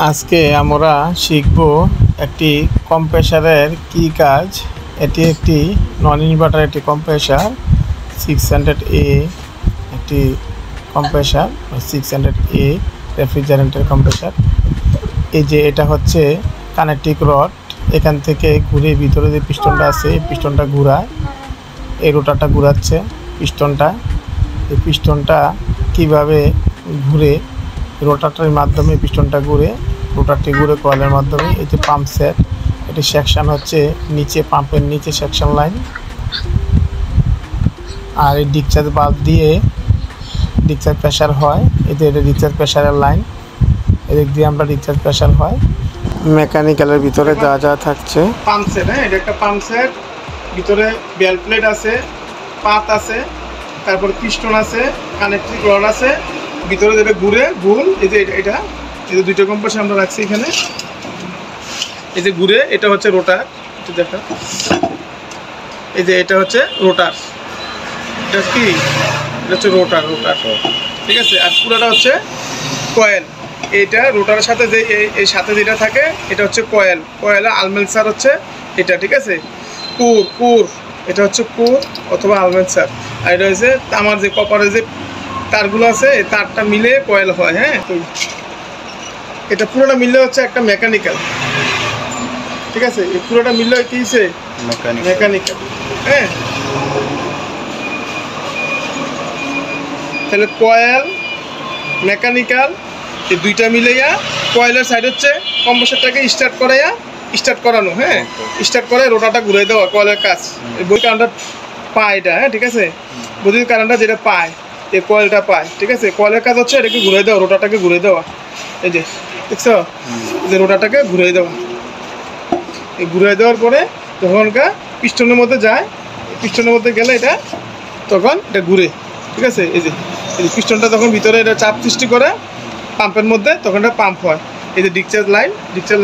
আজকে আমরা শিখব একটি কম্প্রেসারের কি কাজ। এটি একটি নন ইনভার্টার একটি কম্প্রেসার 600A একটি কম্প্রেসার 600A রেফ্রিজারেন্টের কম্প্রেসার। এই যে এটা হচ্ছে কানেক্টিং রড, এখান থেকে ঘুরে ভিতরে যে পিস্টনটা আছে এই পিস্টনটা ঘুরায়, এই রোটারটা ঘুরাচ্ছে পিস্টনটা। এই পিস্টনটা কিভাবে ঘুরে, রোটারটার মাধ্যমে পিস্টনটা ঘুরে, রোটারটি ঘুরে কয়েলের মাধ্যমে। এই যে পাম্প সেট, এটি সেকশন হচ্ছে নিচে, পাম্পের নিচে সেকশন লাইন। আর এই ডিসচার্জ বাল্ব দিয়ে ডিসচার্জ প্রেশার হয়। এতে এটা ডিসচার্জ প্রেশারের লাইন, এদিক দিয়ে আমরা ডিসচার্জ প্রেশার হয়। মেকানিক্যালের ভিতরে যা যা থাকছে, পাম্প সেট, হ্যাঁ এটা একটা পাম্প সেট। ভিতরে বেল প্লেট আছে, পাত আছে, তারপর পিস্টন আছে, কানেক্টিং রড আছে, ভিতরে যেটা ঘুরে গোল। এই যে এটা এই যে দুইটা কম্প্রেসার আমরা রাখছি এখানে। এই যে ঘুরে এটা হচ্ছে রোটার, এটা দেখা। এই যে এটা হচ্ছে রোটার, এটা কি, এটা হচ্ছে রোটার, ঠিক আছে। আর পুরোটা হচ্ছে কয়েল। এইটা রোটারের সাথে যে এই সাথে যেটা থাকে এটা হচ্ছে কয়েল। কয়েলের আলমেন্সার হচ্ছে এটা, ঠিক আছে। কুর এটা হচ্ছে কুর অথবা আলমেন্সার। আর এটা হচ্ছে আমার যে কপারের যে তারগুলো আছে, এই তারটা মিলে কয়েল হয়। হ্যাঁ, তো এটা পুরোটা মিললে হচ্ছে একটা মেকানিক্যাল, ঠিক আছে। এই পুরোটা মিললে কি হচ্ছে মেকানিক্যাল। হ্যাঁ, তাহলে কয়েল মেকানিক্যাল এই দুইটা মিলাইয়া কয়েলের সাইড হচ্ছে কম্প্রেসারটাকে স্টার্ট করানো। হ্যাঁ, স্টার্ট করে রোটারটা ঘুরে দেওয়া কয়েলের কাজ। বই কারেন্টটা পায় এটা, হ্যাঁ ঠিক আছে। বৈদ্যুতিক কারেন্টটা যেটা পায় এই কয়েলটা পায়, ঠিক আছে। কয়েলের কাজ হচ্ছে এটাকে ঘুরে দেওয়া, রোটারটাকে ঘুরে দেওয়া। এই যে দেখছো, যে রোটারটাকে ঘুরে দেওয়া। এই ঘুরে দেওয়ার পরে যখনকার পিস্টনের মধ্যে যায়, পিস্টনের মধ্যে গেলে এটা তখন এটা ঘুরে, ঠিক আছে। এই যে পিস্টনটা তখন ভিতরে এটা চাপ সৃষ্টি করে পাম্পের মধ্যে, তখন এটা পাম্প হয়। এই যে ডিসচার্জ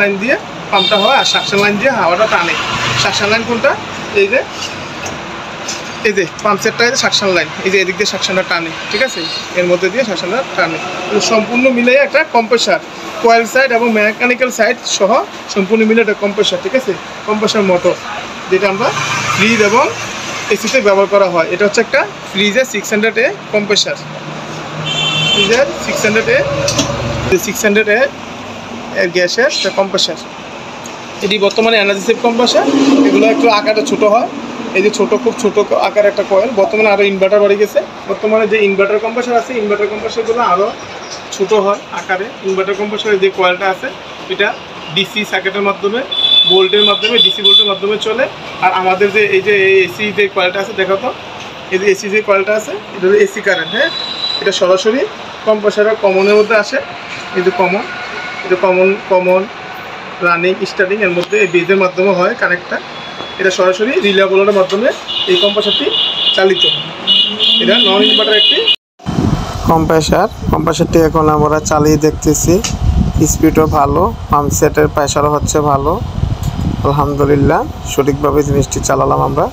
লাইন দিয়ে পাম্পটা হয়, আর সাকশন লাইন দিয়ে হাওয়াটা টানে। সাকশন লাইন কোনটা, এই যে পাম্প সেটটা, এই যে সাকশন লাইন, এই যে এদিক দিয়ে সাকশনটা টানে, ঠিক আছে। এর মধ্যে দিয়ে সাকশনটা টানে। সম্পূর্ণ মিলে একটা কম্প্রেসার, কয়েল সাইড এবং মেকানিক্যাল সাইড সহ সম্পূর্ণ মিলে একটা কম্প্রেসার, ঠিক আছে। কম্প্রেসার মোটর যেটা আমরা ফ্রিজ এবং এসিতে ব্যবহার করা হয়। এটা হচ্ছে একটা ফ্রিজের 600A কম্প্রেসার, ফ্রিজের 600A গ্যাসের কম্প্রেসার। এটি বর্তমানে এনার্জি সেভ কম্প্রেসার। এগুলো একটু আকারটা ছোট হয়। এই যে খুব ছোট আকার একটা কয়েল। বর্তমানে আরও ইনভার্টার বাড়ি গেছে। বর্তমানে যে ইনভার্টার কম্প্রেসার আছে, ইনভার্টার কম্প্রেসারগুলো আরও ছোট হয় আকারে। ইনভার্টার কম্প্রেসারের যে কয়েলটা আছে এটা ডিসি সার্কিটের মাধ্যমে, ভোল্টের মাধ্যমে, ডিসি ভোল্টের মাধ্যমে চলে। আর আমাদের যে এই যে এসি যে কয়েলটা আছে, দেখো তো, এই যে এসি যে কয়েলটা আছে এটা এসি কারেন্ট। হ্যাঁ, এটা সরাসরি কম্প্রেসারের কমনের মধ্যে আসে। এই যে কমন, এটা কমন রানিং স্টার্টিং এর মধ্যে এই বেজের মাধ্যমে হয় কানেক্টটা। এটা সরাসরি রিলে বোলারের মাধ্যমে এই কম্প্রেসারটি চালিত। এটা নন ইনভার্টার একটি কম্প্রেসারটি এখন আমরা চালিয়ে দেখতেছি। স্পিডও ভালো, পাম্প সেটের প্রেশারও হচ্ছে ভালো। আলহামদুলিল্লাহ, সঠিকভাবে জিনিসটি চালালাম আমরা।